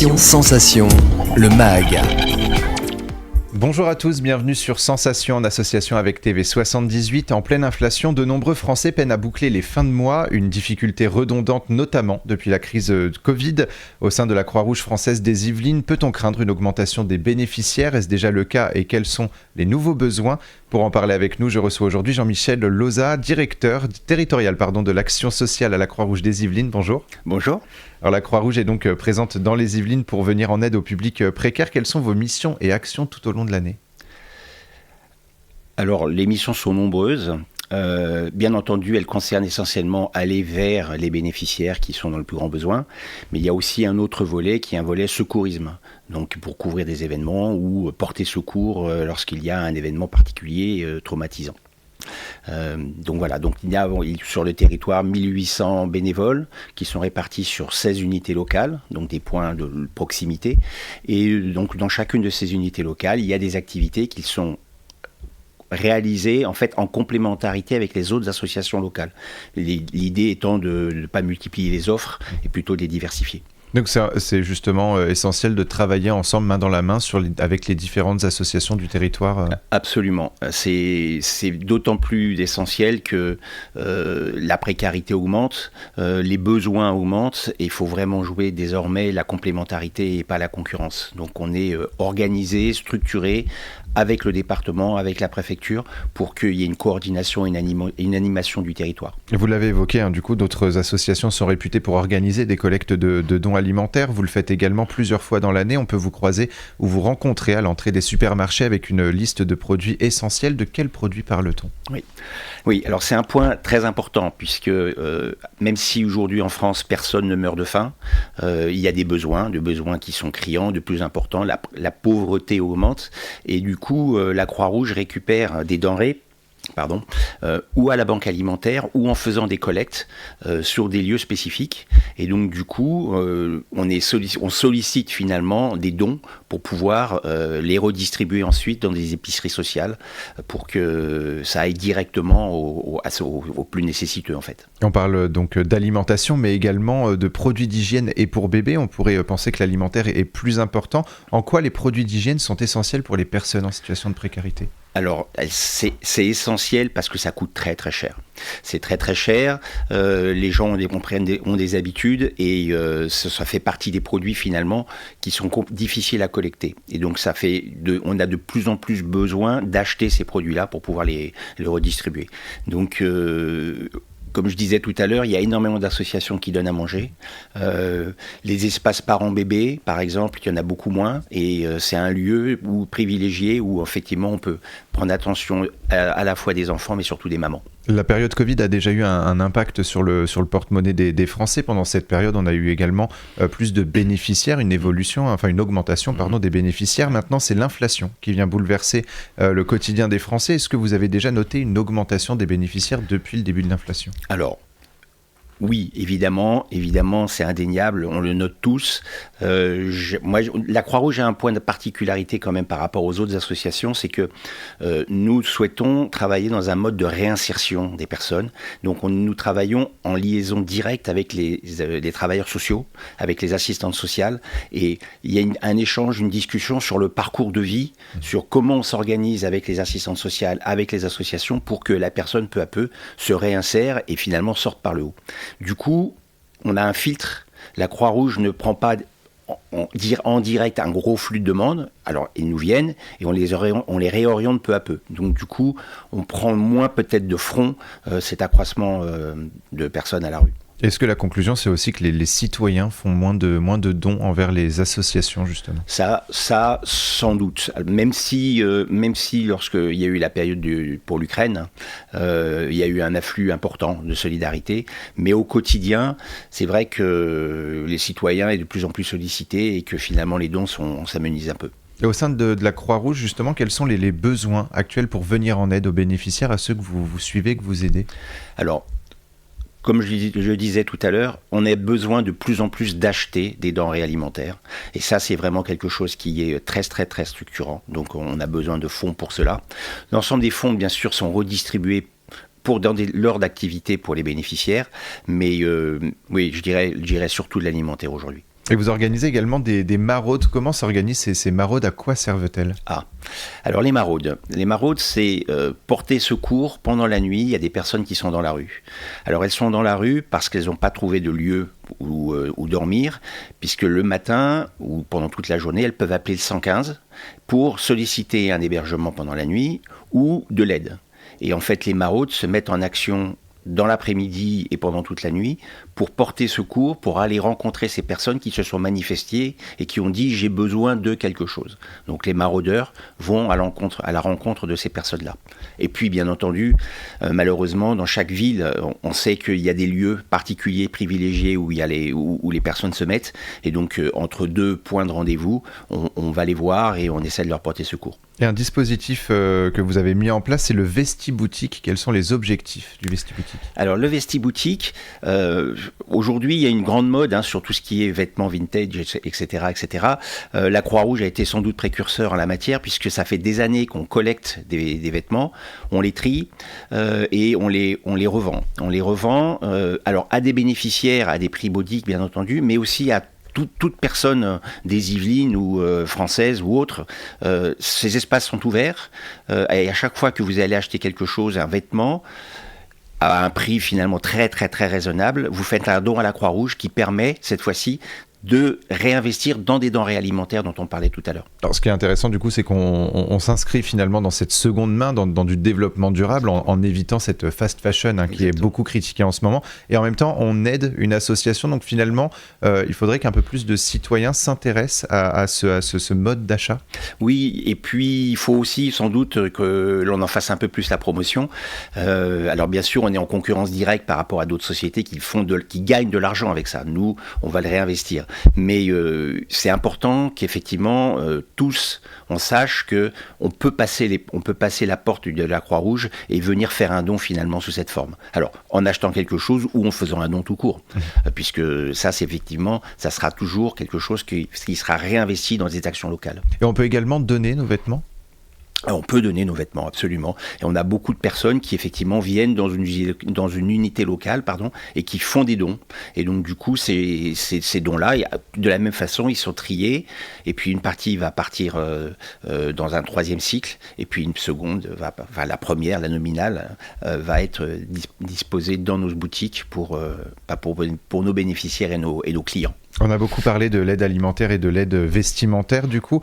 Sensation, le MAG. Bonjour à tous, bienvenue sur Sensation en association avec TV78. En pleine inflation, de nombreux Français peinent à boucler les fins de mois, une difficulté redondante notamment depuis la crise de Covid. Au sein de la Croix-Rouge française des Yvelines, peut-on craindre une augmentation des bénéficiaires? Est-ce déjà le cas et quels sont les nouveaux besoins? Pour en parler avec nous, je reçois aujourd'hui Jean-Michel Loza, directeur territorial de l'action sociale à la Croix-Rouge des Yvelines. Bonjour. Bonjour. Alors la Croix-Rouge est donc présente dans les Yvelines pour venir en aide au public précaire. Quelles sont vos missions et actions tout au long de l'année? Alors les missions sont nombreuses. Bien entendu, elles concernent essentiellement aller vers les bénéficiaires qui sont dans le plus grand besoin. Mais il y a aussi un autre volet qui est un volet secourisme. Donc pour couvrir des événements ou porter secours lorsqu'il y a un événement particulier traumatisant. Donc voilà, donc il y a sur le territoire 1800 bénévoles qui sont répartis sur 16 unités locales, donc des points de proximité. Et donc dans chacune de ces unités locales, il y a des activités qui sont réalisées en fait en complémentarité avec les autres associations locales. L'idée étant de ne pas multiplier les offres et plutôt de les diversifier. Donc c'est justement essentiel de travailler ensemble, main dans la main, avec les différentes associations du territoire. Absolument. C'est d'autant plus essentiel que la précarité augmente, les besoins augmentent, et il faut vraiment jouer désormais la complémentarité et pas la concurrence. Donc on est organisé, structuré, avec le département, avec la préfecture, pour qu'il y ait une coordination et une animation du territoire. Vous l'avez évoqué, du coup, d'autres associations sont réputées pour organiser des collectes de dons alimentaires. Vous le faites également plusieurs fois dans l'année. On peut vous croiser ou vous rencontrer à l'entrée des supermarchés avec une liste de produits essentiels. De quels produits parle-t-on ? Oui, alors c'est un point très important, puisque même si aujourd'hui en France, personne ne meurt de faim, il y a des besoins qui sont criants, de plus importants. La pauvreté augmente, et du coup, la Croix-Rouge récupère des denrées, ou à la banque alimentaire, ou en faisant des collectes sur des lieux spécifiques. Et donc du coup, on sollicite finalement des dons pour pouvoir les redistribuer ensuite dans des épiceries sociales, pour que ça aille directement aux plus nécessiteux en fait. On parle donc d'alimentation, mais également de produits d'hygiène et pour bébés. On pourrait penser que l'alimentaire est plus important. En quoi les produits d'hygiène sont essentiels pour les personnes en situation de précarité ? Alors, c'est essentiel parce que ça coûte très très cher. C'est très très cher, les gens ont des habitudes, et ça fait partie des produits finalement qui sont difficiles à collecter. Et donc on a de plus en plus besoin d'acheter ces produits-là pour pouvoir les redistribuer. Donc comme je disais tout à l'heure, il y a énormément d'associations qui donnent à manger. Les espaces parents-bébés, par exemple, il y en a beaucoup moins. Et c'est un lieu privilégié où effectivement on peut prendre attention à la fois des enfants, mais surtout des mamans. La période Covid a déjà eu un impact sur le porte-monnaie des Français. Pendant cette période, on a eu également plus de bénéficiaires, une augmentation des bénéficiaires. Maintenant, c'est l'inflation qui vient bouleverser le quotidien des Français. Est-ce que vous avez déjà noté une augmentation des bénéficiaires depuis le début de l'inflation ? Alors, oui, évidemment, c'est indéniable, on le note tous. La Croix-Rouge a un point de particularité quand même par rapport aux autres associations, c'est que nous souhaitons travailler dans un mode de réinsertion des personnes. Donc nous travaillons en liaison directe avec les travailleurs sociaux, avec les assistantes sociales, et il y a un échange, une discussion sur le parcours de vie, sur comment on s'organise avec les assistantes sociales, avec les associations, pour que la personne peu à peu se réinsère et finalement sorte par le haut. Du coup, on a un filtre. La Croix-Rouge ne prend pas en direct un gros flux de demandes. Alors, ils nous viennent et on les réoriente peu à peu. Donc, du coup, on prend moins peut-être de front cet accroissement de personnes à la rue. Est-ce que la conclusion, c'est aussi que les citoyens font moins de dons envers les associations, justement ? Ça, sans doute. Même si lorsqu'il y a eu la période pour l'Ukraine, il y a eu un afflux important de solidarité. Mais au quotidien, c'est vrai que les citoyens sont de plus en plus sollicités et que finalement les dons s'amenuisent un peu. Et au sein de la Croix-Rouge, justement, quels sont les besoins actuels pour venir en aide aux bénéficiaires, à ceux que vous suivez, que vous aidez ? Alors, comme je disais tout à l'heure, on a besoin de plus en plus d'acheter des denrées alimentaires. Et ça, c'est vraiment quelque chose qui est très, très, très structurant. Donc, on a besoin de fonds pour cela. L'ensemble des fonds, bien sûr, sont redistribués dans lors d'activités pour les bénéficiaires. Mais oui, je dirais surtout de l'alimentaire aujourd'hui. Et vous organisez également des maraudes. Comment s'organisent ces maraudes? À quoi servent-elles? Alors les maraudes, c'est porter secours pendant la nuit. Il y a des personnes qui sont dans la rue. Alors elles sont dans la rue parce qu'elles n'ont pas trouvé de lieu où dormir, puisque le matin ou pendant toute la journée, elles peuvent appeler le 115 pour solliciter un hébergement pendant la nuit ou de l'aide. Et en fait, les maraudes se mettent en action dans l'après-midi et pendant toute la nuit pour porter secours, pour aller rencontrer ces personnes qui se sont manifestées et qui ont dit « j'ai besoin de quelque chose ». Donc les maraudeurs vont à la rencontre de ces personnes-là. Et puis bien entendu, malheureusement, dans chaque ville, on sait qu'il y a des lieux particuliers, privilégiés où les personnes se mettent. Et donc entre deux points de rendez-vous, on va les voir et on essaie de leur porter secours. Et un dispositif que vous avez mis en place, c'est le Vestiboutique. Quels sont les objectifs du Vestiboutique? Alors le Vestiboutique, aujourd'hui il y a une grande mode sur tout ce qui est vêtements vintage, etc. etc. La Croix-Rouge a été sans doute précurseur en la matière, puisque ça fait des années qu'on collecte des vêtements, on les trie et on les revend. On les revend alors à des bénéficiaires, à des prix modiques bien entendu, mais aussi à toute personne des Yvelines ou françaises ou autres, ces espaces sont ouverts et à chaque fois que vous allez acheter quelque chose, un vêtement, à un prix finalement très très très raisonnable, vous faites un don à la Croix-Rouge qui permet cette fois-ci de réinvestir dans des denrées alimentaires dont on parlait tout à l'heure. Alors, ce qui est intéressant du coup, c'est qu'on s'inscrit finalement dans cette seconde main, dans du développement durable, en évitant cette fast fashion qui est beaucoup critiquée en ce moment, et en même temps on aide une association. Donc finalement il faudrait qu'un peu plus de citoyens s'intéressent à ce mode d'achat. Oui, et puis il faut aussi sans doute que l'on en fasse un peu plus la promotion. Alors bien sûr on est en concurrence directe par rapport à d'autres sociétés qui gagnent de l'argent avec ça. Nous on va le réinvestir. Mais c'est important qu'effectivement tous on sache que on peut passer la porte de la Croix-Rouge et venir faire un don finalement sous cette forme. Alors en achetant quelque chose ou en faisant un don tout court, puisque ça c'est effectivement, ça sera toujours quelque chose qui sera réinvesti dans des actions locales. Et on peut également donner nos vêtements? On peut donner nos vêtements, absolument. Et on a beaucoup de personnes qui, effectivement, viennent dans une unité locale, et qui font des dons. Et donc, du coup, ces dons-là, de la même façon, ils sont triés. Et puis, une partie va partir dans un troisième cycle. Et puis, une seconde, la première, la nominale, va être disposée dans nos boutiques pour nos bénéficiaires et nos clients. On a beaucoup parlé de l'aide alimentaire et de l'aide vestimentaire, du coup.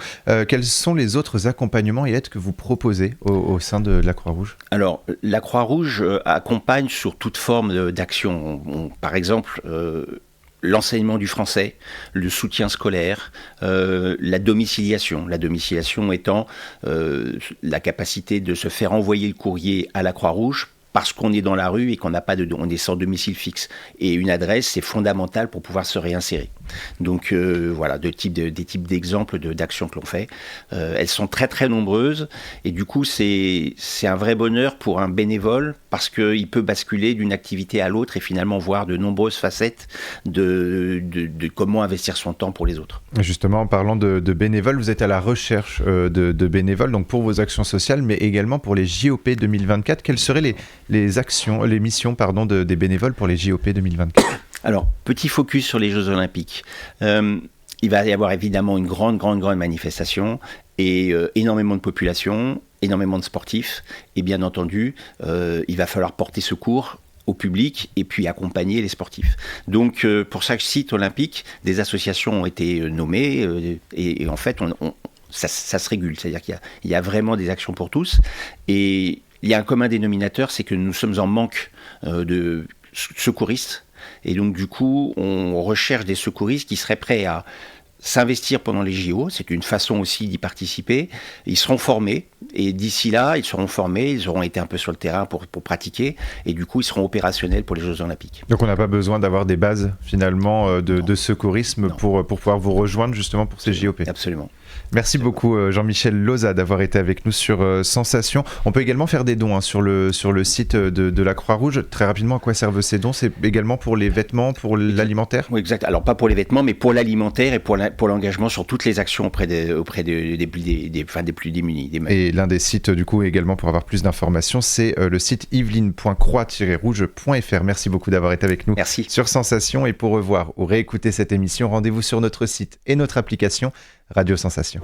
Quels sont les autres accompagnements et aides que vous proposez au sein de la Croix-Rouge? Alors, la Croix-Rouge accompagne sur toute forme d'action. Par exemple, l'enseignement du français, le soutien scolaire, la domiciliation. La domiciliation étant la capacité de se faire envoyer le courrier à la Croix-Rouge parce qu'on est dans la rue et qu'on n'a pas on est sans domicile fixe. Et une adresse, c'est fondamental pour pouvoir se réinsérer. Donc voilà, des types d'exemples d'actions que l'on fait. Elles sont très très nombreuses et du coup c'est un vrai bonheur pour un bénévole parce qu'il peut basculer d'une activité à l'autre et finalement voir de nombreuses facettes de comment investir son temps pour les autres. Justement, en parlant de bénévoles, vous êtes à la recherche de bénévoles donc pour vos actions sociales mais également pour les JOP 2024. Quelles seraient les missions des bénévoles pour les JOP 2024? Alors, petit focus sur les Jeux Olympiques. Il va y avoir évidemment une grande manifestation et énormément de population, énormément de sportifs. Et bien entendu, il va falloir porter secours au public et puis accompagner les sportifs. Donc, pour chaque site olympique, des associations ont été nommées et en fait, ça se régule. C'est-à-dire qu'il y a vraiment des actions pour tous. Et il y a un commun dénominateur, c'est que nous sommes en manque de secouristes. Et donc, du coup, on recherche des secouristes qui seraient prêts à s'investir pendant les JO. C'est une façon aussi d'y participer. Ils seront formés. Et d'ici là, ils seront formés. Ils auront été un peu sur le terrain pour pratiquer. Et du coup, ils seront opérationnels pour les Jeux Olympiques. Donc, on n'a pas besoin d'avoir des bases, finalement, de secourisme pour pouvoir vous rejoindre, justement, pour ces JOP. Absolument. Merci beaucoup Jean-Michel Loza d'avoir été avec nous sur Sensation. On peut également faire des dons sur le site de la Croix-Rouge. Très rapidement, à quoi servent ces dons? C'est également pour les vêtements, pour l'alimentaire? Oui, exact. Alors pas pour les vêtements, mais pour l'alimentaire et pour l'engagement sur toutes les actions auprès des plus démunis. Et l'un des sites du coup également pour avoir plus d'informations, c'est le site yveline.croix-rouge.fr. Merci beaucoup d'avoir été avec nous. Merci. Sur Sensation, et pour revoir ou réécouter cette émission, rendez-vous sur notre site et notre application Radio Sensation.